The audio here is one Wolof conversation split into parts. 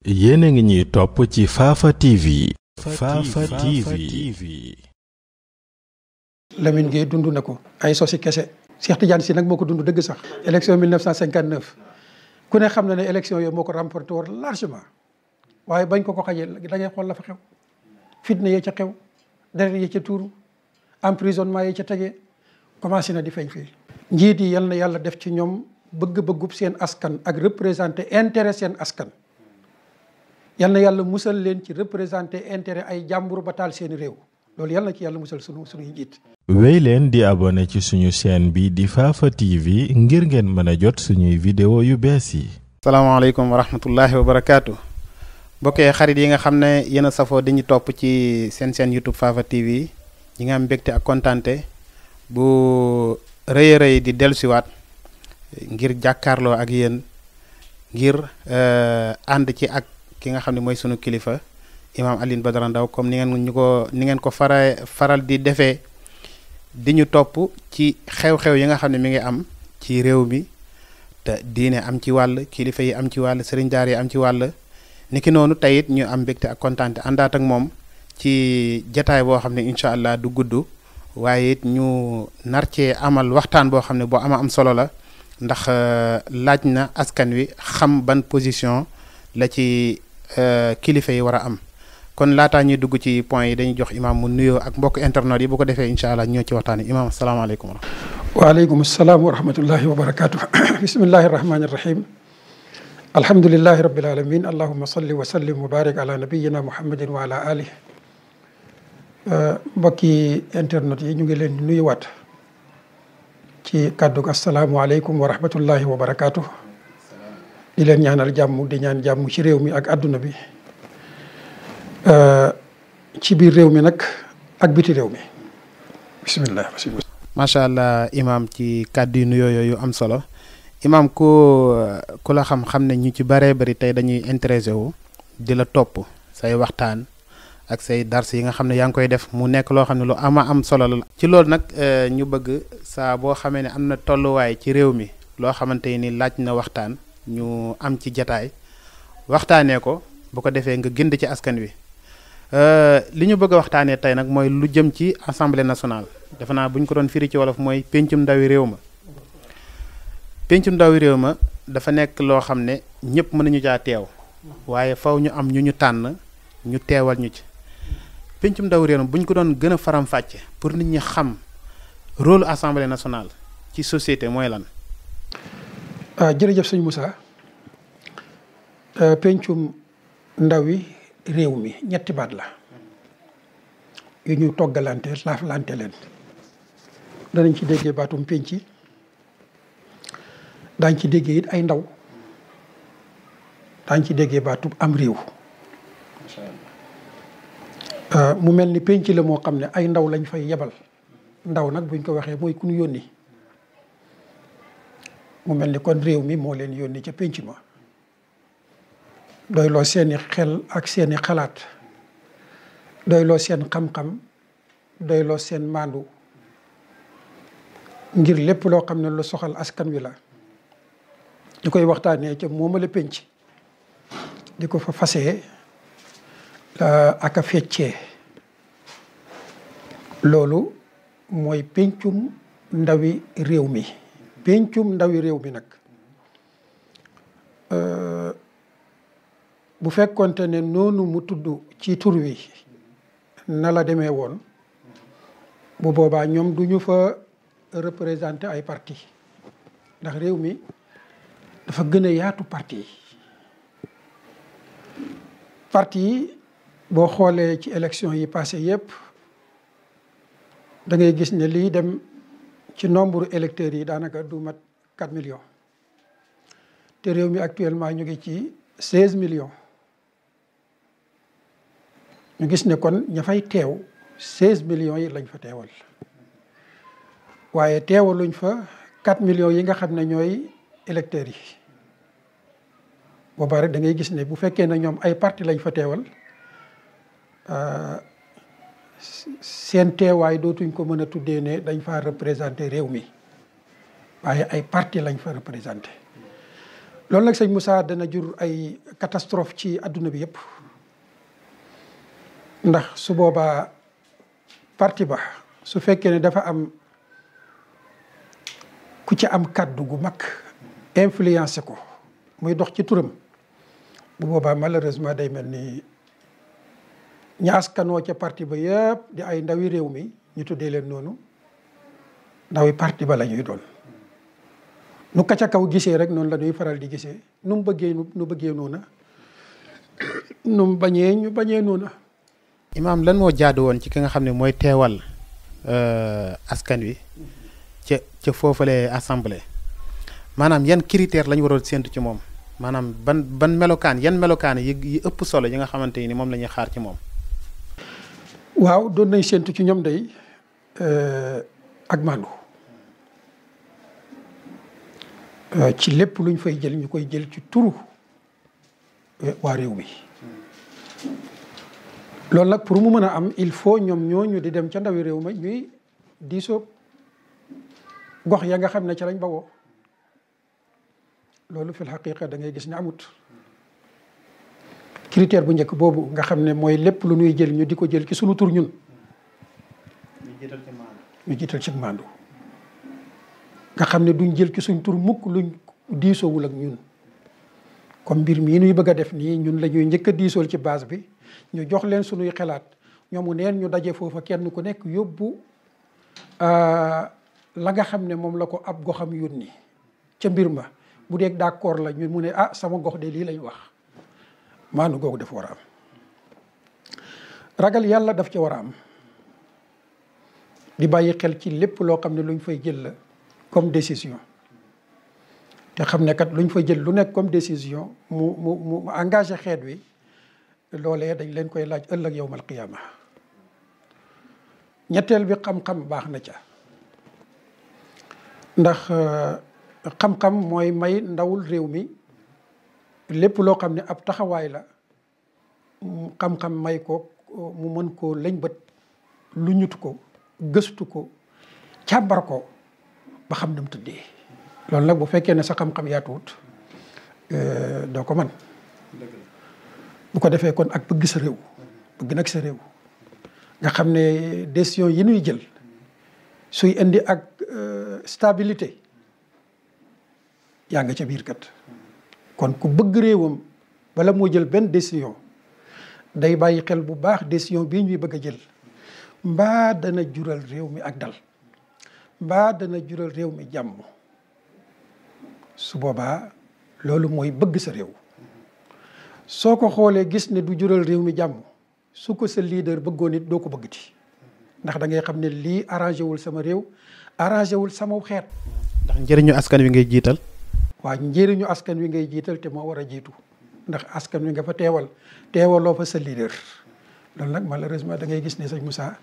yéen a ngi ñuy topp ci Fafa TV. Fafa TV. Lamine Gueye dund na ko ay sosi kese. Cheikh Tidiane Sy nag moo ko dund dëgg sax. élection 1959 ku ne xam na ne élection yooyu moo ko remporté woon largement waaye bañ ko xajee da ngay xool la fa xew. fitna yee ca xew deret yi ca tuuru emprisonnement yi ca tegee commencé na di feeñ fii. njiit yi yal na yàlla def ci ñoom bëgg-bëggub seen askan ak représenté intérêt seen askan. yal na yàlla musal leen ci représenté intérêt ay jàmbur ba taal seeni réew loolu yal na ci yàlla musal suñuy njiit. wéy leen di abonné ci suñu chaîne bi di Fafa TV ngir ngeen mën a jot suñuy vidéo yu bees yi. salaamaaleykum wa rahmatullahi wa barakaatu. bokkee xarit yi nga xam ne yéen a safoo di ñu topp ci seen YouTube Fafa TV ñi nga am mbégte ak kontante bu rëy a rëy di dellusiwaat ngir jàkkaarloo ak yéen ngir ànd ci ak ki nga xam ne mooy sunu kilifa Imam Alioune Badara Ndao comme ni ngeen ko faral di defee di ñu topp ci xew-xew yi nga xam ne mi ngi am ci réew mi te diine am ci wàll kilifa yi am ci wàll sëriñ daar yi am ci wàll niki noonu tey it ñu am mbégte ak kontaante àndaat ak moom ci jataay boo xam ne incha allah du gudd waaye it ñu nar cee amal waxtaan boo xam ne boo am solo la ndax laaj na askan wi xam ban position la ci kilifa yi war a am kon laataa ñuy dugg ci point yi dañuy jox imam mu nuyoo ak mbokk internet yi bu ko defee incha allah ñoo ci waxtaan yi imam asalaamaaleykum. waaleykum salaam wa rahmatullahi wa barakaatu. bismillahi rahmaani rahim. alhamdulillahi rabbil alamin allahumma salli wa sallim wa barik ala nabiyyina muhammadin wa ala alihi. mbokki internet yi ñu ngi leen nuyuwaat ci kàddu gi asalaamualeykum wa rahmatullahi wa barakaatu. di leen ñaanal jàmm di ñaan jàmm ci réew mi ak àdduna bi ci biir réew mi nag ak biti réew mi bismillah. macha allah imam ci kàddu yu nuyoo yu am solo imam ku la xam ne ñu ci baree bari tey dañuy intéressé wu di la topp say waxtaan ak say dars yi nga xam ne yaa ngi koy def mu nekk loo xam ne lu am solo la. ci loolu nag ñu bëgg saa boo xamee ne am na tolluwaay ci réew mi loo xamante ni laaj na waxtaan ñu am ci jataay waxtaanee ko bu ko defee nga gënd ci askan wi li ñu bëgg a waxtaanee tey nag mooy lu jëm ci assemblée nationale defe naa bu ñu ko doon firi ci wolof mooy pencum ndawi réew ma. pencum ndawi réew ma dafa nekk loo xam ne ñëpp mën nañu caa teew waaye faw ñu am ñu tànn ñu teewal ñu ci pencum ndawi réew ma bu ñu ko doon gën a faram-fàcce pour nit ñi xam rôle assemblée nationale ci société mooy lan. jërëjëf sëñ Moussa pencum ndawi réew mi ñetti baat la yu ñu toggalante laaflante leen danañ ci déggee baatum penc daañ ci déggee it ay ndaw daañ ci déggee baatum am réew mu mel ni penc la moo xam ne ay ndaw lañ fay yebal ndaw nag buñ ko waxee mooy ku ñu yónni mu mel ni kon réew mi moo leen yónni ca penc ma doyloo seeni xel ak seeni xalaat doyloo seen xam-xam doyloo seen maandu ngir lépp loo xam ne lu soxal askan wi la ñu koy waxtaanee ca moomale penc di ko fa fasee ak a feccee loolu mooy pencum ndawi réew mi. pencum ndawi réew mi nag bu fekkonte ne noonu mu tudd ci tur wi na la demee woon bu boobaa ñoom du ñu fa représenté ay parti ndax réew mi dafa gën a yaatu parti yi boo xoolee ci élection yi passé yépp da ngay gis ne lii dem ci nombre électeurs yi daanaka du mat 4 millions te réew mi actuellement ñu ngi ci 16 millions ñu gis ne kon ña fay teew 16 millions yi lañ fa teewal waaye teewaluñ fa 4 millions yi nga xam ne ñooy électeurs yi boobaa rek da ngay gis ne bu fekkee ne ñoom ay parti lañ fa teewal seen teewaay dootuñ ko mën a tuddee ne dañ fa représenté réew mi waaye ay parti lañ fa représenté loolu nag sëñ Moussa dana jur ay catastrophe ci adduna bi yëpp ndax su boobaa parti ba su fekkee ne dafa am ku ci am kàddu gu mag influencé ko muy dox ci turam bu boobaa malheureusement day mel ni ñi askanoo ca parti ba yëpp di ay ndawi réew mi ñu tuddee leen noonu ndawi parti ba la ñuy doon nu ka ca kaw gisee rek noonu la ñuy faral di gisee nu mu bëggee nu bëggee noona nu mu bañee ñu bañee noona. Imaam lan moo jaadu woon ci ki nga xam ne mooy teewal askan wi ca foofale assemblée maanaam yan critère la ñu waroon séntu ci moom maanaam ban melokaan yan melokaan yi ëpp solo yi nga xamante ni moom la ñuy xaar ci moom. waaw doon nañ séntu ci ñoom day ak maandu ci lépp luñ fay jël ñu koy jël ci turu waa réew mi loolu nag pour mu mën a am il faut ñoom ñooñu di dem ca ndawi réew ma ñuy diisoo gox ya nga xam ne ca lañ bawoo loolu fil xaqiqa da ngay gis ne amut critère bu njëkk boobu nga xam ne mooy lépp lu ñuy jël ñu di ko jël ci sunu tur ñun ñu jiital ci maandu nga xam ne duñ jël ci suñ tur mukk luñ diisoowul ak ñun comme mbir mii nuy bëgg a def nii ñun la ñuy njëkk a diisool ci base bi ñu jox leen sunuy xalaat ñoomu neen ñu daje foofa kenn ku nekk yóbbu la nga xam ne moom la ko ab goxam yónni ca mbir ma bu dee d'accord la ñun mu ne sama gox de lii lañ wax maanu googu dafa war a am ragal yàlla daf ca war a am di bàyyi xel ci lépp loo xam ne luñ fay jël la comme décision te xam ne kat luñ fay jël lu nekk comme décision mu engagé xeet wi loolee dañ leen koy laaj ëllëg yawmal qiyaama ñetteel bi xam-xam baax na ca ndax xam-xam mooy may ndawul réew mi lépp loo xam ne ab taxawaay la xam-xam may ko mu mën koo lañ bët lu ñut ko gëstu ko càmbar ko ba xam na mu tëddee loolu nag bu fekkee ne sa xam-xam yaatuwut doo ko man bu ko defee kon ak bëgg sa réew bëgg nag sa réew nga xam ne décision yi ñuy jël suy indi ak stabilité yaa nga ca biir kat kon ku bëgg réewam bala moo jël benn décision day bàyyi xel bu baax décision bii ñuy bëgg a jël mbaa dana jural réew mi ak dal mbaa dana jural réew mi jàmm su boobaa loolu mooy bëgg sa réew soo ko xoolee gis ne du jural réew mi jàmm su ko sa leader bëggoon it doo ko bëggati ndax da ngay xam ne lii arrangé wul sama réew arrangé wul sama xeet. ndax njëriñu askan wi ngay jiital. waaw njëriñu askan wi ngay jiital te moo war a jiitu ndax askan wi nga fa teewaloo fa sa leader loolu nag malheureusement da ngay gis ne sëñ Moussa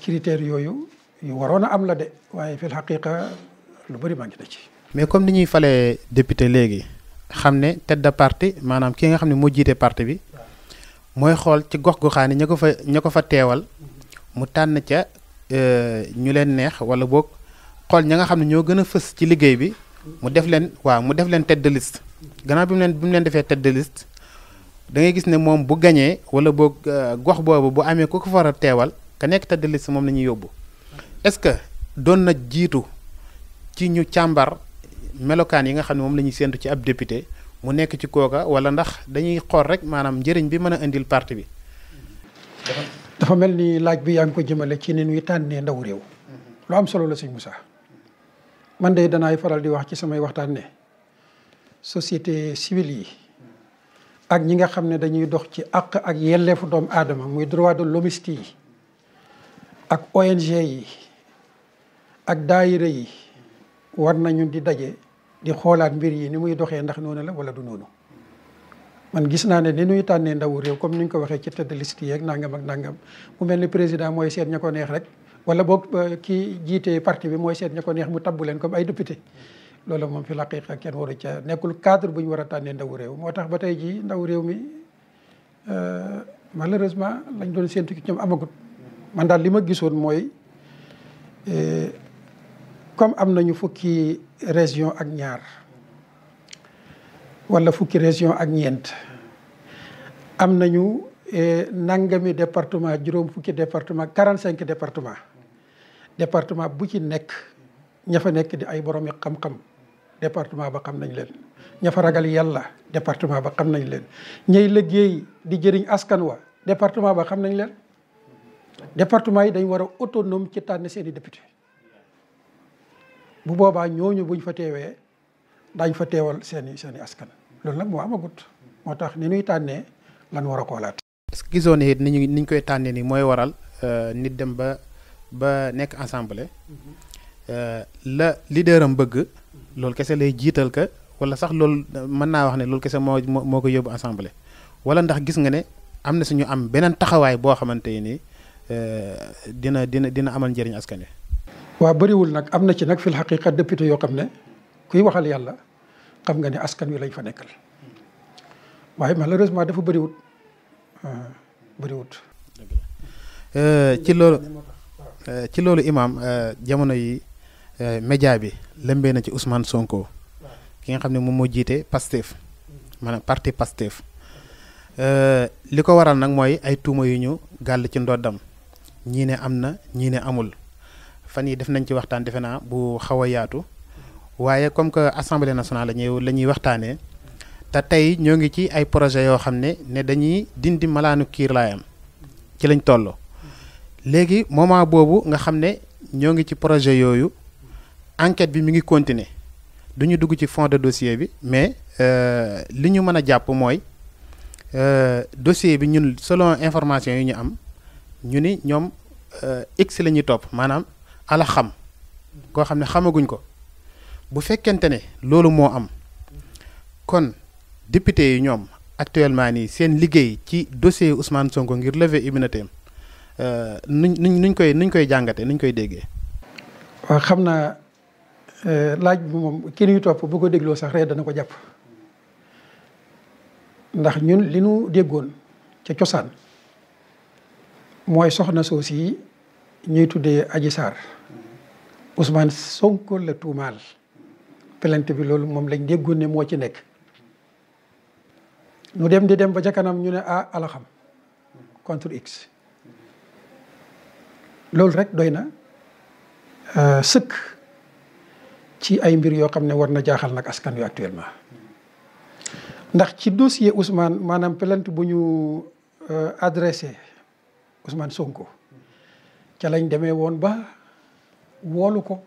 critères yooyu yu waroon a am la de waaye fil xaqiqa lu bëri manqué na ci. mais comme ni ñuy falee député léegi xam ne tête de parti maanaam ki nga xam ne moo jiite parti bi mooy xool ci gox-goxaani ña ko fa teewal mu tànn ca ñu leen neex wala boog xool ña nga xam ne ñoo gën a fës ci liggéey bi mu def leen tête de liste gannaaw bi mu leen defee tête de liste da ngay gis ne moom bu gañee wala boog gox boobu bu amee ku ko fa war a teewal ka nekk tête de liste moom la ñuy yóbbu est-ce que doon na jiitu ci ñu càmbar melokaan yi nga xam ne moom la ñuy séentu ci ab député mu nekk ci kooka wala ndax dañuy xool rek maanaam njëriñ bi mën a indil parti bi. dafa mel ni laaj bi yaa ngi ko jëmale ci ni ñuy tànnee ndaw réew. lu am solo la sëñ Moussa. man de danaay faral di wax ci samay waxtaan ne société civile yi ak ñi nga xam ne dañuy dox ci àq ak yelleefu doomu aadama muy droit de l'hommiste yi ak ONG yi ak daayira yi war nañu di daje di xoolaat mbir yi ni muy doxee ndax noonu la wala du noonu man gis naa ne ni ñuy tànnee ndawu réew comme ni ñu ko waxee ci tête de liste yi ak nangam ak nangam mu mel ni président mooy seet ña ko neex rek wala boog kii jiite parti bi mooy seet ña ko neex mu tabbu leen comme ay député loolu moom fi laqiqa kenn waru ca nekkul cadre bu ñu war a tànnee ndawu réew moo tax ba tey jii ndawu réew mi malheureusement lañ doon séentu ci ñoom amagut man daal li ma gisoon mooy comme am nañu fukki région ak ñaar wala fukki région ak ñeent am nañu nangami département juróom fukki département 45 département bu ci nekk ña fa nekk di ay boromi xam-xam département ba xam nañ leen ña fa ragal yàlla département ba xam nañ leen ñay liggéey di jëriñ askan wa département ba xam nañ leen département yi dañ war a autonome ci tànn seeni député bu boobaa ñooñu buñ fa teewee dañ fa teewal seeni askan loolu nag moo amagut moo tax ni ñuy tànnee lan war a xoolaat. est-ce que gisoo ne it niñ koy tànnee ni mooy waral nit dem ba nekk assemblée la leader am bëgg loolu kese lay jiital ka wala sax loolu mën naa wax ne loolu kese moo ko yóbbu assemblée wala ndax gis nga ne am na suñu am beneen taxawaay boo xamante ni dina amal njëriñ askan wi. waaw bëriwul nag am na ci nag fil xaqiqa député yoo xam ne kuy waxal yàlla xam nga ne askan wi lañ fa nekkal waaye malheureusement dafa bëriwut bëriwut. ci loolu imaam jamono yi média bi lëmbee na ci Ousmane Sonko ki nga xam ne moom moo jiite Pastef maanaam parti Pastef li ko waral nag mooy ay tuuma yu ñu gàll ci ndoddam ñii ne am na ñii ne amul fan yi def nañ ci waxtaan defe naa bu xaw a yaatu waaye comme que assemblée nationale la ñuy waxtaanee te tey ñoo ngi ci ay projet yoo xam ne dañuy dindi malaanu kiirlaayam ci lañ toll. léegi moment boobu nga xam ne ñoo ngi ci projet yooyu enquête bi mi ngi continuer du ñu dugg ci fond de dossier bi mais li ñu mën a jàpp mooy dossier bi ñun selon information yi ñu am ñu ni ñoom x la ñuy topp maanaam ala xam koo xam ne xamaguñ ko bu fekkente ne loolu moo am kon député yi ñoom actuellement nii seen liggéey ci dossier Ousmane Sonko ngir lever immunité am nuñ koy jàngate nuñ koy déggee. waaw xam naa laaj bi moom ki ñuy topp bu ko dégloo sax rek dana ko jàpp ndax ñun li ñu déggoon ca cosaan mooy soxna soos yi ñuy tuddee Adji Sarr Ousmane Sonko la tuumaal plainte bi loolu moom lañ déggoon ne moo ci nekk ñu dem di dem ba ca kanam ñu ne alaxam contre X loolu rek doy na sëkk ci ay mbir yoo xam ne war na jaaxal nag askan wi actuellement ndax ci dossier Ousmane maanaam plainte bu ñu adressé Ousmane Sonko ca lañ demee woon ba woolu ko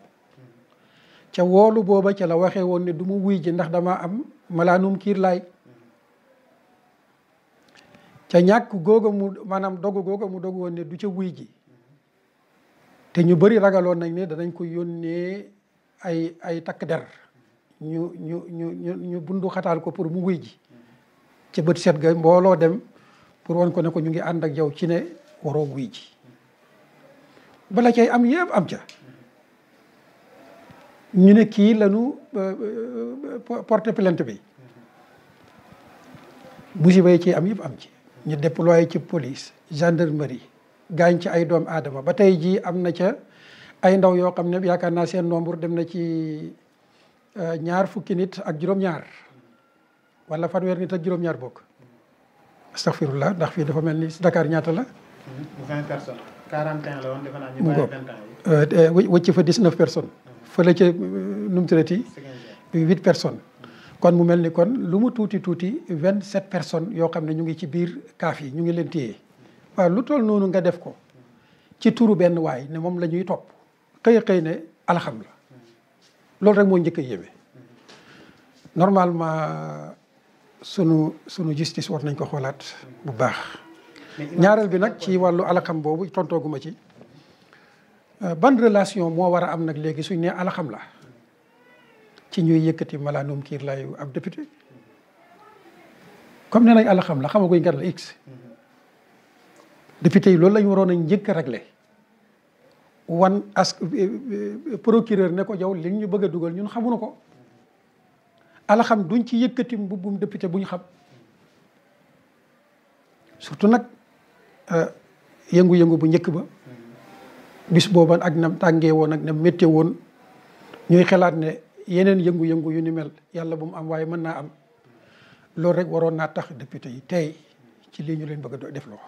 ca woolu booba ca la waxee woon ne du ma wuy ji ndax dama am malaanum kiir laay ca ñàkk googa mu maanaam dogu googa mu dogu woon ne du ca wuy ji te ñu bëri ragaloon nañ ne danañ ko yónnee ay takk der ñu bundu xataal ko pour mu wuy ji ca bët set ga mbooloo dem pour wan ko ne ko ñu ngi ànd ak yow ci ne waroo wuy ji bala cay am yëpp am ca ñu ne kii lañu porter plainte bi musiba yi ci am yëpp am ci ñu déployé ci police gendarmerie gaañ ci ay doom aadama ba tey jii am na ca ay ndaw yoo xam ne yaakaar naa seen nombre dem na ci 2 fukki nit ak juróom-ñaar wala fanweer nit ak juróom-ñaar bokk astaghfirullah ndax fii dafa mel ni Dakar ñaata la. 20 personnes. 41 la woon defe naa ñu bàyyi 20 ans yi. wëcc fa 19 personnes. fële ca nu mu tuddati 8 personnes. kon mu mel ni kon lu mu tuuti 27 personnes yoo xam ne ñu ngi ci biir kaaf yi ñu ngi leen téye waaw lu toll noonu nga def ko ci turu benn waay ne moom la ñuy topp xëy ne alxam la loolu rek moo njëkk a yéeme normalement sunu justice war nañ ko xoolaat bu baax. ñaareel bi nag ci wàllu alxam boobu tontooguma ci ban relation moo war a am nag léegi suñ ne alxam la ci ñuy yëkkati malaanum kiir laayu ab député comme ne nañ alxam la xamaguñ kat la x député yi loolu la ñu waroon a njëkk a réglé wan procureur ne ko yow li ñu bëgg a dugal ñun xamuñu ko alxam duñ ci yëkkati mbubbum député bu ñu xam surtout nag yëngu-yëngu bu njëkk ba bis booba ak nam tàngee woon ak nam méttee woon ñuy xalaat ne yeneen yëngu-yëngu yu ni mel yàlla bu mu am waaye mën naa am loolu rek waroon naa tax député yi tey ci lii ñu leen bëgg a def loo.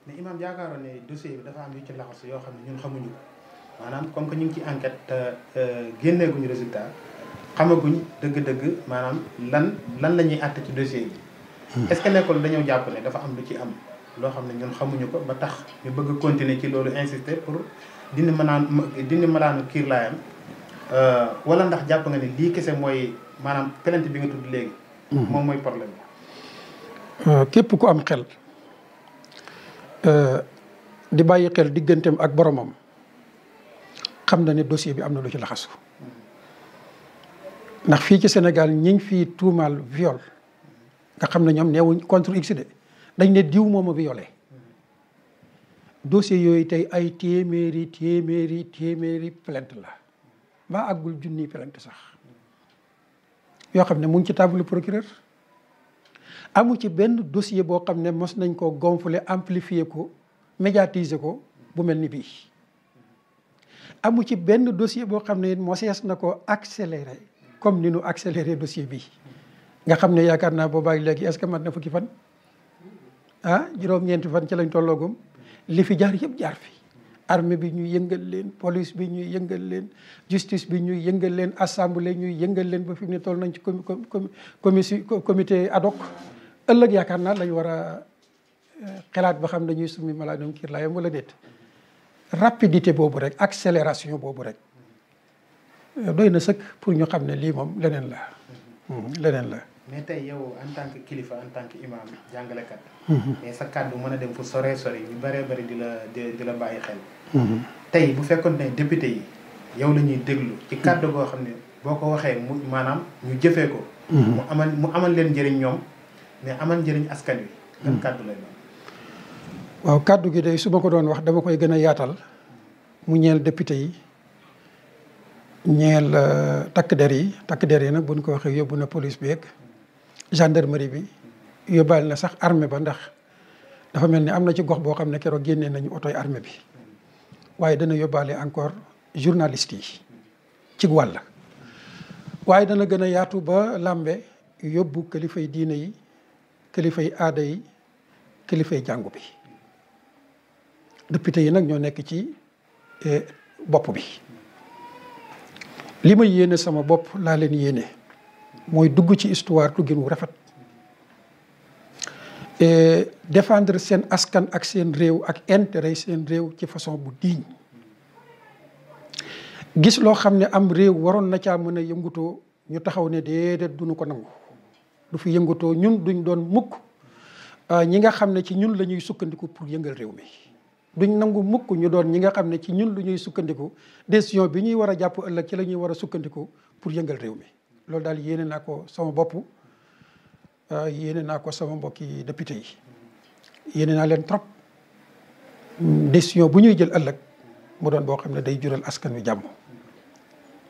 mais Imam yaakaaroon ne dossier bi dafa am yu ci laxasu yoo xam ne ñun xamuñu ko maanaam comme que ñu ngi ci enquête te génneeguñu résultat xamaguñ dëgg-dëgg maanaam lan la ñuy àtte ci dossier bi. est-ce que nekkul dañoo jàpp ne dafa am lu ci am loo xam ne ñun xamuñu ko ba tax ñu bëgg a continuer ci loolu insister pour dindi malaanu kiir laayam wala ndax jàpp nga ne lii kese mooy maanaam plainte bi nga tudd léegi. moom mooy problème bi. képp ku am xel di bàyyi xel digganteem ak boromam xam na ne dossier bi am na lu ci laxasu ndax fii ci Sénégal ñi ngi fii tuumaal viol nga xam ne ñoom neewuñ contre x de dañ ne diw moom a violé dossier yooyu tey ay téeméeri plainte la ba àggul junniy plainte sax yoo xam ne mu ngi ci table procureur amu ci benn dossier boo xam ne mos nañ ko gonfler amplifier ko médiatiser ko bu mel ni bii amu ci benn dossier boo xam ne mosees na ko accélérer comme ni nu accélérer dossier bi nga xam ne yaakaar naa boobaag léegi est-ce que mat na fukki fan juróom-ñeenti fan ci lañ tolloogum li fi jaar yëpp jaar fi armée bi ñuy yëngal leen police bi ñuy yëngal leen justice bi ñuy yëngal leen assemblée ñuy yëngal leen ba fi mu ne toll nañ ci comité ad hoc ëllëg yaakaar naa lañ war a xalaat ba xam dañuy summi malaanum kiir laayam wala déet rapidité boobu rek accélération boobu rek doy na sëkk pour ñu xam ne lii moom leneen la mais tey yow en tant que kilifa en tant que imam jàngalekat. mais sa kàddu mën a dem fu sore ñu bëree bëri di la bàyyi xel. tey bu fekkoon ne député yi yow la ñuy déglu ci kàddu goo xam ne boo ko waxee mu maanaam ñu jëfee ko. mu amal leen njëriñ ñoom mais amal njëriñ askan wi. gan kàddu lay doon. waaw kàddu gi day su ma ko doon wax dama koy gën a yaatal mu ñeel député yi ñeel takk der yi nag buñ ko waxee yóbbu na police bi ak gendarmerie bi yóbbaale na sax armée ba ndax dafa mel ni am na ci gox boo xam ne keroog génnee nañu otoy armée bi waaye dana yóbbaale encore journaliste yi ci wàll waaye dana gën a yaatu ba làmbe yóbbu kilifay diine yi kilifay aada yi kilifay jàngu bi député yi nag ñoo nekk ci bopp bi li ma yéene sama bopp laa leen yéene mooy dugg ci histoire duggin wu rafet défendre seen askan ak seen réew ak intérêt seen réew ci façon bu digne gis loo xam ne am réew waroon na caa mën a yëngutoo ñu taxaw ne déedéet duñu ko nangu du fi yëngutoo ñun duñ doon mukk ñi nga xam ne ci ñun la ñuy sukkandiku pour yëngal réew mi duñ nangu mukk ñu doon ñi nga xam ne ci ñun lu ñuy sukkandiku décision bi ñuy war a jàpp ëllëg ci la ñuy war a sukkandiku pour yëngal réew mi loolu daal yéene naa ko sama bopp yéene naa ko sama mbokki député yi yéene naa leen trop décision bu ñuy jël ëllëg mu doon boo xam ne day jural askan wi jàmm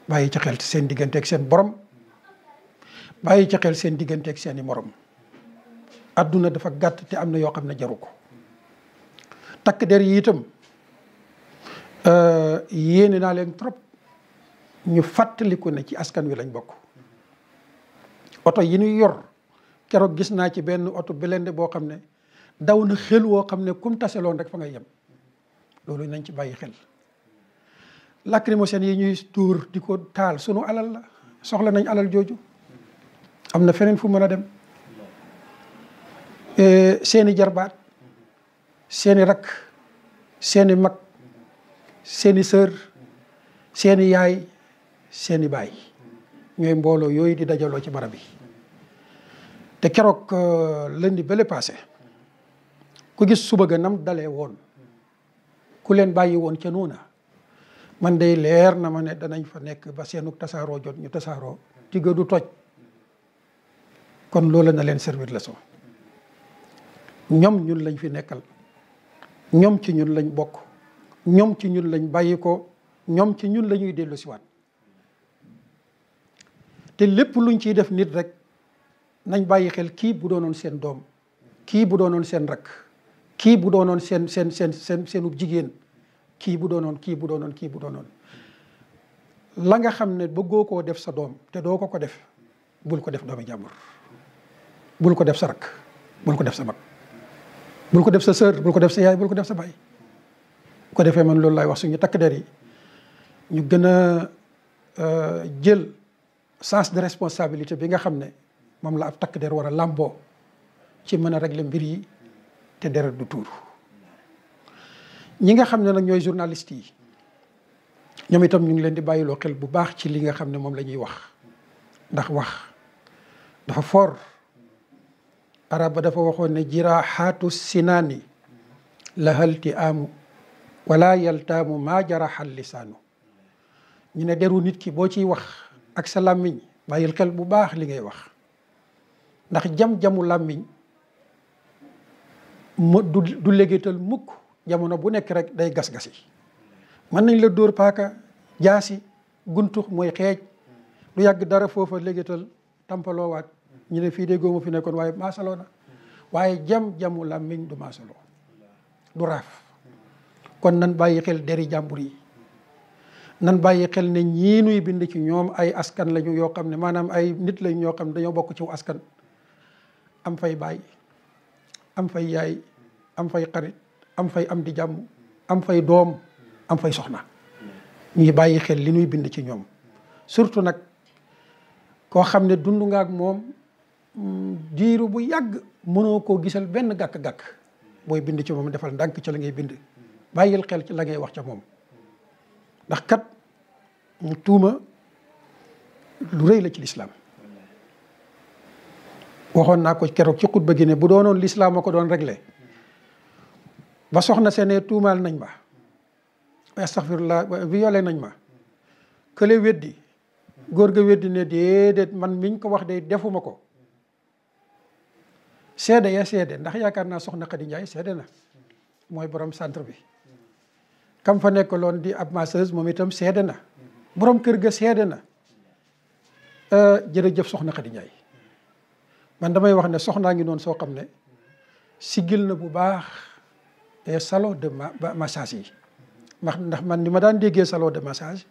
bàyyi ci xel seen digganteeg seen borom bàyyi ci xel seen digganteeg seen i morom adduna dafa gàtt te am na yoo xam ne jaru ko takk der yi itam yéene naa leen trop ñu fàttaliku ne ci askan wi lañ bokk oto yi ñuy yor keroog gis naa ci benn oto belende boo xam ne daw na xel woo xam ne kum taseloon rek fa ngay yem loolu nañ ci bàyyi xel lacrymogène yi ñuy tuur di ko taal sunu alal la soxla nañ alal jooju am na feneen fu mën a dem seeni jarbaat seeni rakk seeni mag seeni sër seeni yaay seeni baay ñooy mbooloo yooyu di dajaloo ci barab yi te keroog lundi bële passé ku gis suba ga nam dalee woon ku leen bàyyi woon ca noona man day leer na ma ne danañ fa nekk ba seenu tasaaroo jot ñu tasaaroo tigga du toj kon loola na leen servir leçon ñoom ñun lañ fi nekkal ñoom ci ñun lañ bokk ñoom ci ñun lañ bàyyi ko ñoom ci ñun la ñuy dellu siwaat te lépp luñ ciy def nit rek nañ bàyyi xel kii bu doonoon seen doom kii bu doonoon seen rakk kii bu doonoon seenub jigéen kii bu doonoon la nga xam ne bëggoo koo def sa doom te doo ko def bul ko def doomi jàmbur bul ko def sa rakk, bul ko def sa mag, bul ko def sa sœur, bul ko def sa yaay, bul ko def sa baay. bu ko defee man loolu laay wax suñu takk der yi ñu gën a jël sens de responsabilité bi nga xam ne moom la ab takk der war a làmboo ci mën a régler mbir yi te deret du tuuru. ñi nga xam ne nag ñooy journalistes yi ñoom itam ñu ngi leen di bàyyiloo xel bu baax ci li nga xam ne moom la ñuy wax, ndax wax dafa fort. arab ba dafa waxoon ne jiraaxaatu sinaani lahalti amu wala yaltaamu maa jaraxal lisaanu. ñu ne deru nit ki boo ciy wax ak sa làmmiñ bàyyil xel bu baax li ngay wax, ndax jam-jamu làmmiñ du légeetal mukk, jamono bu nekk rek day gas-gasi. mën nañ la dóor paaka, jaasi, guntux mooy xeej, du yàgg dara foofa légeetal tampaloowaat ñu ne fii de góoma fi nekkoon waaye maasaloo na. waaye jam-jamu làmmiñ du maasaloo, du raaf. kon nan bàyyi xel deri jàmbur yi, nan bàyyi xel ne ñii nuy bind ci ñoom ay askan lañu yoo xam ne maanaam ay nit lañ ñoo xam ne dañoo bokk ci askan, am fay baay, am fay yaay, am fay xarit, am fay am di jàmm, am fay doom, am fay soxna. ñuy bàyyi xel li nuy bind ci ñoom, surtout nag koo xam ne dund nga ak moom diiru bu yàgg mënoo koo gisal benn gàkk-gàkk. booy bind ci moom defal ndànk ci la ngay bind, bàyyil xel ci la ngay wax ca moom, ndax kat tuuma lu rëy la ci lislaam. waxoon naa ko keroog ci xutba gi ne bu doonoon lislaam a ko doon réglé ba soxna seenee tuumaal nañ ma, astaghfirullah, violé nañ ma, kële weddi, góor ga weddi ne déedéet man miñ ko wax de defuma ko, seede ya seede, ndax yaakaar naa soxna Khady Ndiaye seede na, mooy borom centre bi. kam fa nekkaloon di ab masseuse moom itam seede na, borom kër ga seede na. jërëjëf soxna Khady Ndiaye. man damay wax ne soxnaa ngi noonu soo xam ne siggil na bu baax salon de massage yi. ndax man ni ma daan déggee salon de massage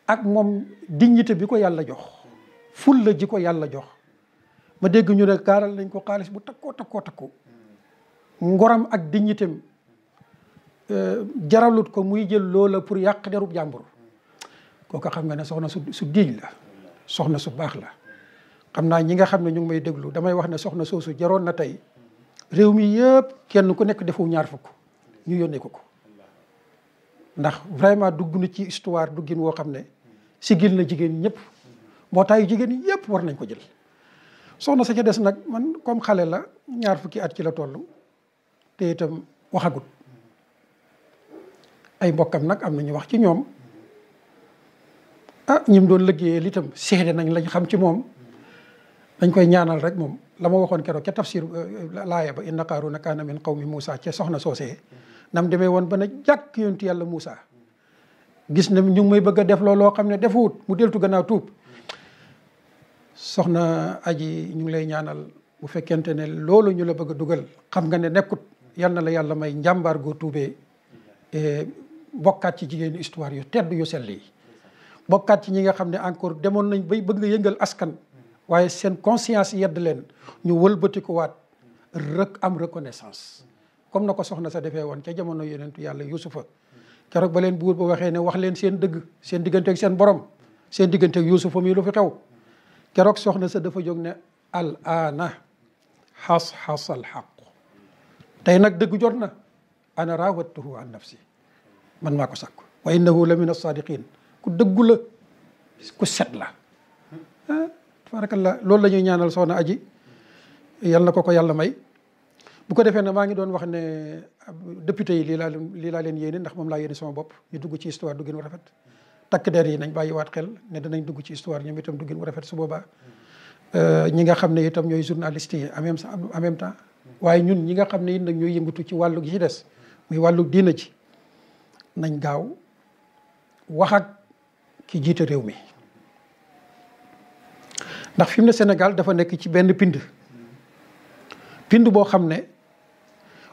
ak moom dignité bi ko yàlla jox, fulla ji ko yàlla jox, ma dégg ñu ne kaaral nañ ko xaalis bu takkoo ngoram ak dignitéem jaralut ko muy jël loola pour yàq derub jàmbur. kooku xam nga ne soxna su diiñ la, soxna su baax la. xam naa ñi nga xam ne ñu ngi may déglu damay wax ne soxna soosu jaroon na tey réew mi yëpp kenn ku nekk defu ñaar fukk ñu yónnee ko. ndax vraiment dugg na ci histoire duggin woo xam ne sigil na jigéen ñëpp, mbootaayu jigéen yëpp war nañ ko jël. soxna sa ca des nag man comme xale la, ñaar fukki at ci la toll te itam waxagut. ay mbokkam nag am na ñu wax ci ñoom, ñim doon liggéeyee itam seede nañ lañ xam ci moom. dañ koy ñaanal rek moom la ma waxoon keroog ca tafsir laaya ba inna qaaruna kaana min qawmi Moussa ca soxna soosee nam demee woon ba na jàkk yontu yàlla Moussa gis ne ñu ngi may bëgg a def looloo xam ne defuwut mu deltu gannaaw tuub. soxna aji ñu ngi lay ñaanal bu fekkente ne loolu ñu la bëgg a dugal xam nga ne nekkut, yal na la yàlla may njàmbaar goo tuubee bokkaat ci jigéenu histoire yu tedd yu sell yi, bokkaat ci ñi nga xam ne encore demoon nañ bay bëgg nga yëngal askan, waaye seen conscience yedd leen ñu wëlbatikuwaat am reconnaissance comme na ko soxna sa defee woon ca jamono yonentu yàlla Yuusufa. keroog ba leen buur ba waxee ne wax leen seen dëgg, seen digganteeg seen borom, seen digganteeg Yuusufa mi lu fi xew. keroog soxna sa dafa jóg ne al aana xas-xasal xaq, tey nag dëgg jot na, ana raawattuhu an nafsi, man maa ko sàkku wa innahu la min as-saadiqin, ku dëggu la, ku set la. tabarakallah, loolu la ñuy ñaanal soxna aji, yal na ko yàlla may. bu ko defee ne maa ngi doon wax ne député yi lii laa leen yéene, ndax moom laa yéene sama bopp, ñu dugg ci histoire du gën a rafet. takk der yi nañ bàyyiwaat xel ne danañ dugg ci histoire ñoom itam du gën a rafet su boobaa. ñi nga xam ne itam ñooy journalistes yi en même temps, waaye ñun ñi nga xam ne it nag ñooy yëngatu ci wàllu gi ci des muy wàllu diina ci, nañ gaaw wax ak ki jiite réew mi. ndax fi mu ne Sénégal dafa nekk ci benn pind boo xam ne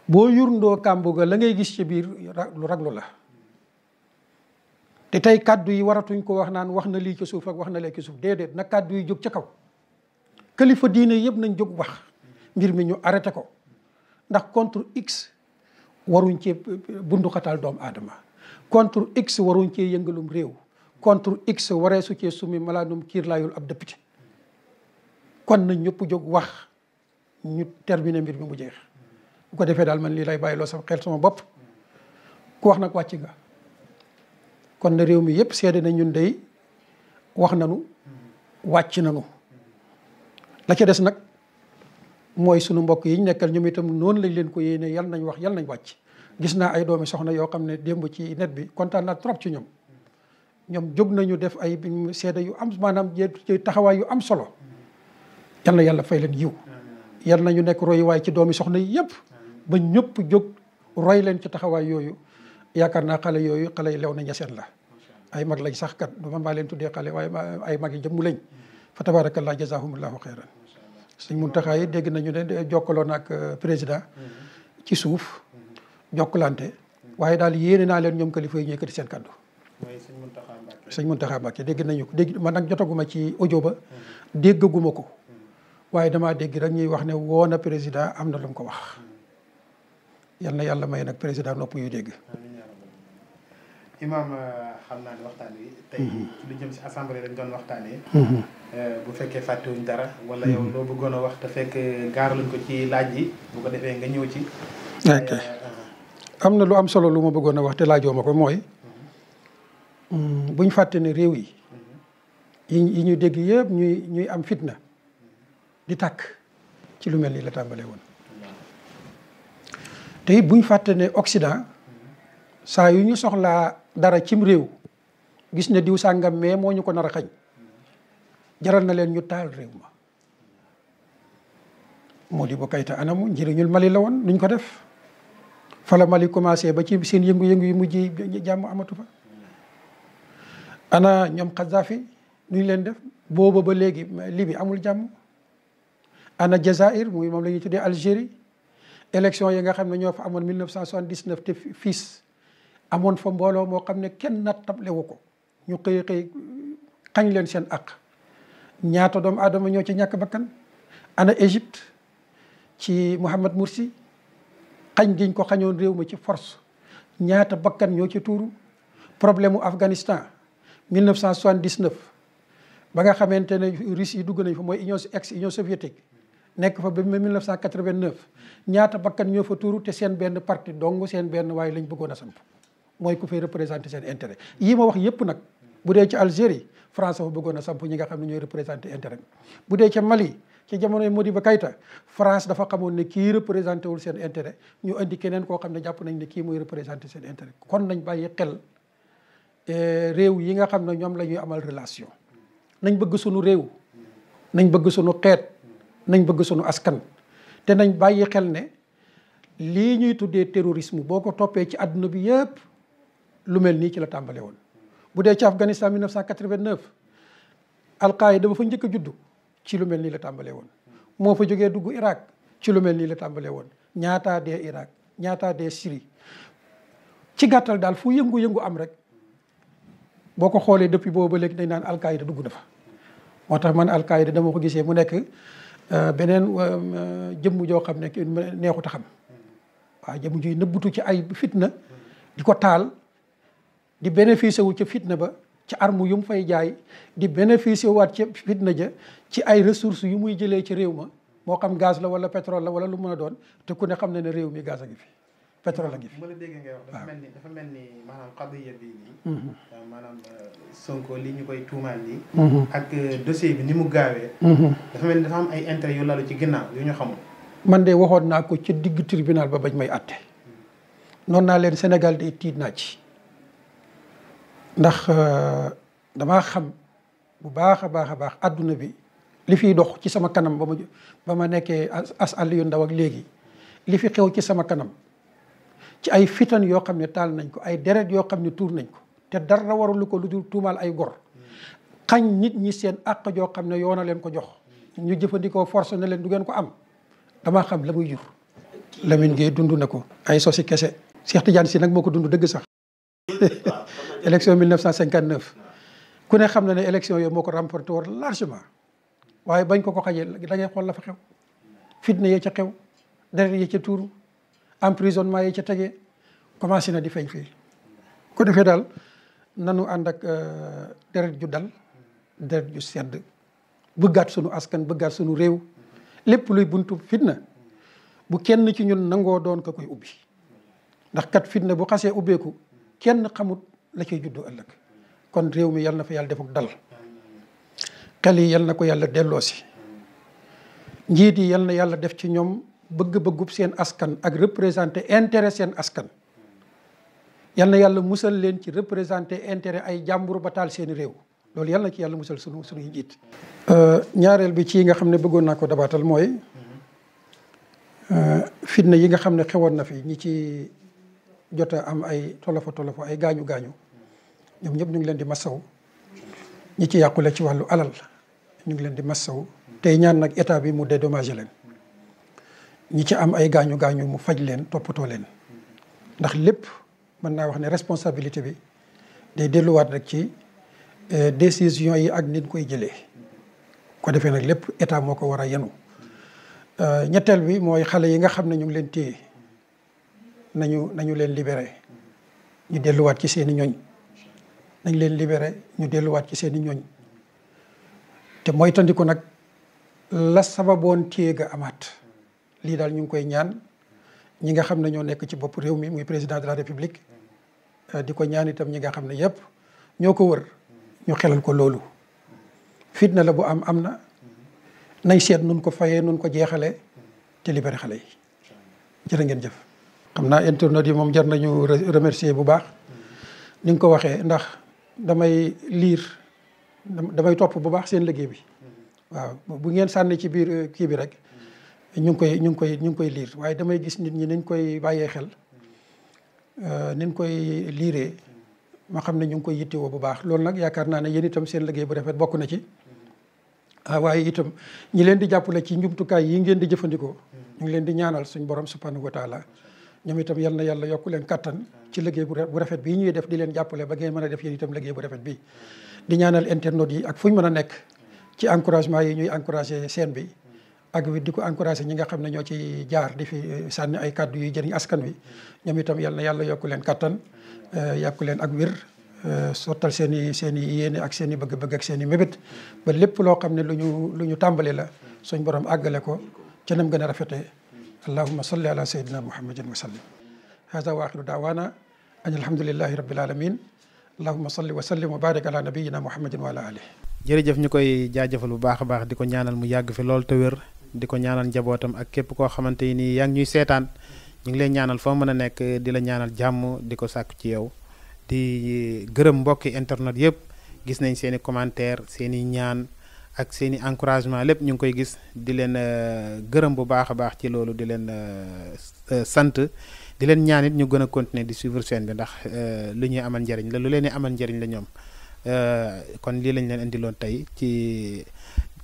boo yurndoo kàmbu ga la ngay gis ci biir lu raglu la. te tey kàddu yi waratuñ ko wax naan wax na lii ci suuf ak wax na lee ci suuf, déedéet na kàddu yi jóg ca kaw. kilifa diine yëpp nañ jóg wax mbir mi ñu arrêté ko ndax contre X waruñ cee bundu xataal doomu aadama contre X waruñ cee yëngalum réew contre X waree su cee sumi malaanum kiir laayul ab député kon nañ ñëpp jóg wax ñu terminé mbir mi mu jeex bu ko defee daal man lii lay bàyyi loo sama xel sama bopp ku wax nag wàcc nga kon na réew mi yëpp seede na ñun day wax nanu wàcc nanu la ca des nag mooy sunu mbokk yi ñu nekkal ñoom itam noonu lañ leen ko yéene yal nañ wax yal nañ wàcc gis naa ay doomi soxna yoo xam ne démb ci net bi kontaan naa trop ci ñoom jóg nañu def ay seede yu am maanaam ci taxawaay yu am solo yal na yàlla fay leen yiw yal nañu nekk royuwaay ci doomi soxna yi yëpp ba ñëpp jóg roy leen ci taxawaay yooyu yaakaar naa xale yooyu xale yi lew na ñeseen la ay mag lañ sax kat du man maa leen tuddee xale waaye ay mag yi jëmmu lañ fa tabarakallah jazahumullahu xeyran Sëñ Muntaxa yi dégg nañu ne jokkaloon ak président ci suuf jokkalante waaye daal yéene naa leen ñoom kilifa yi ñuy yëkkati seen kaddu. Sëñ Muntaxa Mbàkke dégg nañu ko dégg man nag jotaguma ci audio ba déggaguma ko waaye damaa dégg rek ñuy wax ne woo na président am na lu mu ko wax yal na yàlla may nag président nopp yu dégg. Imaam xam naa ne waxtaan wi tey lu jëm si assemblée lañ doon waxtaanee. bu fekkee fàttewuñ dara wala yow loo bëggoon a wax te fekk gaaraluñ ko ci laaj yi bu ko defee nga ñëw ci. ok am na lu am solo lu ma bëggoon a wax te laajoo ma ko mooy buñ fàtte ne réew yi ñuy dégg yëpp ñuy am fitna di tàkk ci lu mel ni la tàmbalee woon te it buñ fàtte ne Occident saa yu ñu soxlaa dara cim réew gis ne diw sàngam mais moo ñu ko nar a xañ jaral na leen ñu taal réew ma Modibo Keïta anamu njëriñul Mali la woon nuñ ko def fa la Mali commencé ba ci seen yëngu-yëngu yu mujj jàmm amatu fa ana ñoom Kadhafi nuñ leen def booba ba léegi Libye amul jàmm ana Jazaïr muy moom la ñuy tuddee Algérie élection yi nga xam ne ñoo fa amoon 1979 te fils amoon fa mbooloo moo xam ne kenn nattable wu ko ñu xëy xañ leen seen aq ñaata doomu aadama ñoo ci ñàkk bakkan ana Égypte ci Mohamed Morsi xañ giñ ko xañoon réew mi ci force ñaata bakkan ñoo ci tuuru problème mu Afghanistan 1979 ba nga xamante ne Russie yi dugg nañ fa mooy Union soviétique nekk fa ba 1989 ñaata bakkan ñoo fa tuuru te seen benn parti dong seen benn waaye lañ bëggoon a samp mooy ku fay représenter seen intérêt yii ma wax yépp nag bu dee ci Algérie France fa bëggoon a samp ñi nga xam ne ñooy représenter intérêt bu dee ca Mali ci jamonoy Modibo Keïta France dafa xamoon ne kii représenté wul seen intérêt ñu indi keneen koo xam ne jàpp nañ ne kii mooy représenter seen intérêt kon nañ bàyyi xel réew yi nga xam ne ñoom la ñuy amal relation nañ bëgg sunu réew nañ bëgg sunu xeet nañ bëgg sunu askan te nañ bàyyi xel ne lii ñuy tuddee terrorisme boo ko toppee ci àdduna bi yëpp lu mel nii ci la tàmbale woon bu dee ci Afghanistan 1989 Al-Qaïda ba fa njëkk a juddu ci lu mel nii la tàmbalee woon moo fa jógee dugg Irak ci lu mel nii la tàmbalee woon ñaataa dee Irak ñaataa dee Syrie ci gàttal daal fu yëngu-yëngu am rek boo ko xoolee depuis boobu ba léegi dañ naan Al-Qaïda dugg na fa moo tax man Al-Qaïda dama ko gisee mu nekk beneen jëmm joo xam ne neexut a xam waaw jëmm juy nëbbutu ci ay fitna di ko taal di bénéficier wu ca fitna ba ci arme yu mu fay jaay di bénéficier waat ca fitna ja ci ay ressources yu muy jëlee ci réew ma moo xam gaz la wala pétrole la wala lu mën a doon te ku ne xam na ne réew mi gaz a ngi fi pétrole a ngi fi. ma la déggee ngay wax dafa mel ni maanaam qadiya bii nii. maanaam Sonko li ñu koy tuumaal nii. ak dossier bi ni mu gaawee. dafa mel ni dafa am ay intérêt yu lalu ci ginnaaw yu ñu xamul. man de waxoon naa ko ci digg tribunal ba bañ may àtte noonu naa leen Sénégal de tiit naa ci. ndax damaa xam bu baax a baax adduna bi li fiy dox ci sama kanam ba ma nekkee as àll yu ndaw ak léegi li fi xew ci sama kanam ci ay fitan yoo xam ne taal nañ ko ay deret yoo xam ne tuur nañ ko te dara warulu ko lu dul tuumaal ay gor xañ nit ñi seen àq joo xam ne yoona leen ko jox ñu jëfandikoo force na leen du ngeen ko am damaa xam la muy jur. Lamine Gueye dund na ko ay sosi kese Cheikh Tidiane Sy nag moo ko dund dëgg sax. élection 1959 ku ne xam na ne élection yooyu moo ko remporté woon largement waaye bañ ko xajee da ngay xool la fa xew fitna yee ca xew deret yi ca tuuru emprisonnement yi ca tegee commencé na di feeñ fii ko defee daal nanu ànd ak deret ju dal deret ju sedd bëggaat sunu askan bëggaat sunu réew lépp luy buntu fitna bu kenn ci ñun nangoo doon ko koy ubbi ndax kat fitna bu xasee ubbeeku kenn xamut la cay juddoo ëllëg kon réew mi yal na fa yàlla defuk dal xel yi yal na ko yàlla delloosi njiit yi yal na yàlla def ci ñoom bëgg-bëggub seen askan ak représenté intérêt seen askan yal na yàlla musal leen ci représenté intérêt ay jàmbur ba taal seeni réew loolu yal na ci yàlla musal sunuy njiit ñaareel bi ci nga xam ne bëggoon naa ko dabaatal mooy fitna yi nga xam ne xewoon na fi ñi ci jot a am ay tolofa ay gaañu-gaañu ñoom ñëpp ñu ngi leen di massaw ñi ci yàqule ci wàllu alal ñu ngi leen di massaw tey ñaan nag état bi mu dédommagé leen ñi ci am ay gaañu-gaañu mu faj leen toppatoo leen ndax lépp mën naa wax ne responsabilité bi day delluwaat rek ci décision yi ak nit koy jëlee ko defee nag lépp état moo ko war a yenu ñetteel bi mooy xale yi nga xam ne ñu ngi leen téye nañu leen libéré ñu delluwaat ci seeni ñoñ nañ leen libéré ñu delluwaat ci seeni ñoñ te moytandiku nag la sababoon téye ga amaat lii daal ñu ngi koy ñaan ñi nga xam ne ñoo nekk ci bopp réew mi muy président de la république di ko ñaan itam ñi nga xam ne yëpp ñoo ko wër ñu xelal ko loolu fitna la bu am na nañ seet nun ko fayee nun ko jeexalee te libéré xale yi jërë ngeen jëf xam naa internautes yi moom jar nañu remercier bu baax ni nga ko waxee ndax damay topp bu baax seen liggéey bi waaw bu ngeen sànni ci biir kii bi rek ñu ngi koy liir waaye damay gis nit ñi niñ koy bàyyee xel niñ koy liiree ma xam ne ñu ngi koy yittewoo bu baax loolu nag yaakaar naa ne yéen itam seen liggéey bu rafet bokk na ci waaye itam ñi leen di jàppale ci njumtukaay yi ngeen di jëfandikoo ñu ngi leen di ñaanal suñ borom subhanahu wa taala ñoom itam yal na yàlla yokku leen kattan ci liggéey bu rafet bii ñuy def di leen jàppale ba ngeen mën a def yéen itam liggéey bu rafet bi di ñaanal internautes yi ak fu ñu mën a nekk ci encouragement yi ñuy encouragé scène bi ak di ko encouragé ñi nga xam ne ñoo ci jaar di fi sànni ay kàddu yuy jëriñ askan wi ñoom itam yal na yàlla yokku leen kattan yokku leen ak wér sottal seen i yéene ak seen i bëgg-bëgg ak seen i mébét ba lépp loo xam ne lu ñu tàmbali la suñ borom àggale ko ca nam gën a rafetee allahumma salli ala sayyidina muhammadin wa sallim hada wa axiru daawana an alhamdulillahi rabbil alamin allahumma salli wa sallim wa barik ala nabiyina muhammadin wa ala alihi jërëjëf ñu koy jaajëfal bu baax a baax di ko ñaanal mu yàgg fi lool te wér di ko ñaanal njabootam ak képp koo xamante ni yaa ngi ñuy seetaan ñu ngi lay ñaanal foo mën a nekk di la ñaanal jàmm di ko sàkku ci yow di gërëm mbokki internet yëpp gis nañ seen i commentaire seen i ñaan ak seen i encouragement lépp ñu ngi koy gis di leen gërëm bu baax a baax ci loolu di leen sant di leen ñaan it ñu gën a continuer di suivre chaîne bi ndax lu ñuy amal njariñ la lu leen di amal njariñ la ñoom kon lii lañ leen indiloon tey ci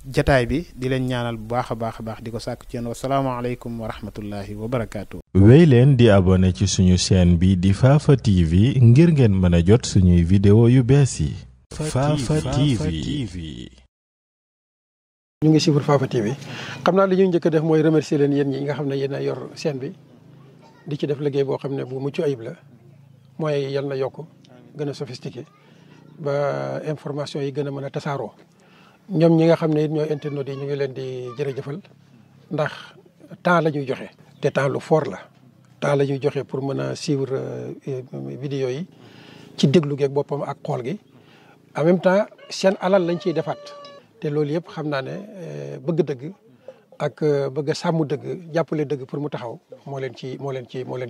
jataay bi di leen ñaanal bu baax a baax di ko sàkk ci yéen wasalaamaaleykum wa rahmatullahi wa barakaatu. wéy leen di abonné ci suñu chaîne bi di Fafa TV ngir ngeen mën a jot suñuy vidéo yu bees yi. Fafa TV. ñu ngi suivre Fafa TV xam naa li ñuy njëkk a def mooy remercier leen yéen ñi nga xam ne yéen a yor chaîne bi di ci def liggéey boo xam ne bu mucc ayib la mooy yal na yokk gën a sophistiqué ba information yi gën a mën a tasaaroo. ñoom ñi nga xam ne it ñooy internautes yi ñu ngi leen di jërëjëfal ndax temps la ñuy joxe te temps lu fort la temps la ñuy joxe pour mën a suivre vidéo yi ci déglu geeg boppam ak xool gi en même temps seen alal lañ ciy defaat te loolu yëpp xam naa ne bëgg dëgg ak bëgg a sàmm dëgg jàppale dëgg pour mu taxaw moo leen ci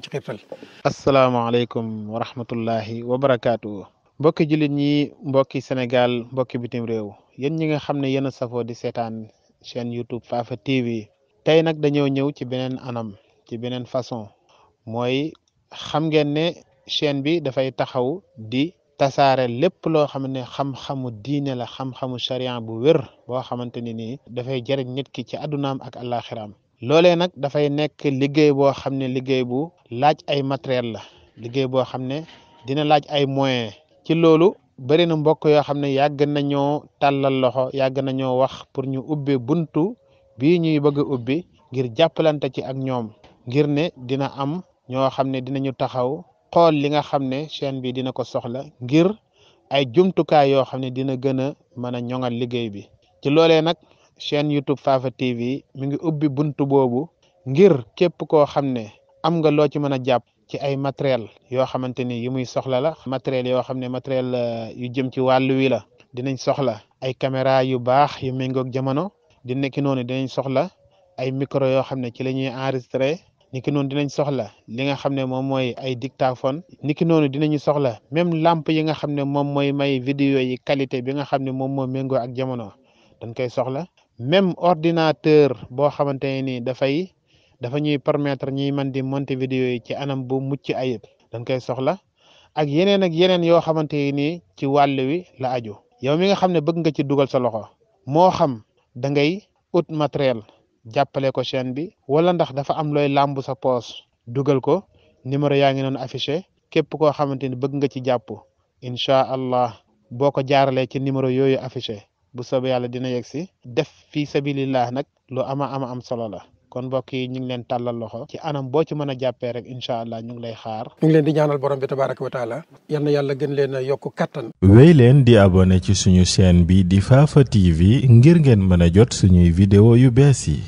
xiirtal. asalaamaaleykum wa rahmatullahi wa barakaatu. mbokki jullit ñi mbokki Sénégal mbokki bitim réew yéen ñi nga xam ne yéen a safoo di seetaan chaîne YouTube Fafa TV tey nag dañoo ñëw ci beneen anam ci beneen façon mooy xam ngeen ne chaîne bi dafay taxaw di tasaare lépp loo xam ne xam-xamu diine la xam-xamu sharia bu wér boo xamante ni nii dafay jëriñ nit ki ci addunaam ak àllaaxiraam loolee nag dafay nekk liggéey boo xam ne liggéey bu laaj ay matériel la liggéey boo xam ne dina laaj ay moyens ci loolu bëri na mbokk yoo xam ne yàgg nañoo tàllal loxo yàgg nañoo wax pour ñu ubbi buntu bii ñuy bëgg a ubbi ngir jàppalante ci ak ñoom ngir ne dina am ñoo xam ne dinañu taxaw xool li nga xam ne chaîne bi dina ko soxla ngir ay jumtukaay yoo xam ne dina gën a mën a ñoŋal liggéey bi ci loolee nag chaîne YouTube Fafa TV mi ngi ubbi buntu boobu ngir képp koo xam ne am nga loo ci mën a jàpp ci ay matériel yoo xamante ni yi muy soxla la matériel yoo xam ne matériel yu jëm ci wàllu wi la dinañ soxla ay caméra yu baax yu méngoog jamono di nekki noonu dinañ soxla ay micro yoo xam ne ci la ñuy enregistré niki noonu dinañ soxla li nga xam ne moom mooy ay dictaphone niki noonu dinañu soxla même lampe yi nga xam ne moom mooy may vidéo yi qualité bi nga xam ne moom moo méngoo ak jamono dañ koy soxla même ordinateur boo xamante ne ni dafa ñuy permettre ñuy mën di monter vidéo yi ci anam bu mucc ayib dañ koy soxla ak yeneen yoo xamante ni ci wàll wi la aju yow mi nga xam ne bëgg nga ci dugal sa loxo moo xam da ngay ut matériel jàppale ko chaîne bi wala ndax dafa am looy làmb sa poos dugal ko numéro yaa ngi noonu affiché képp koo xamante ni bëgg nga ci jàpp incha allah boo ko jaaralee ci numéro yooyu affiché bu soobee yàlla dina yegg si def fii sabilillah nag lu am solo la kon mbokk yi ñu ngi leen tàllal loxo ci anam boo ci mën a jàppee rek incha allah ñu ngi lay xaar. ñu ngi leen di ñaanal borom bi tabaraka wa taala yal na yàlla gën leen a yokk kattan. wéy leen di abonné ci suñu chaîne bi di Fafa TV ngir ngeen mën a jot suñuy vidéo yu bees yi.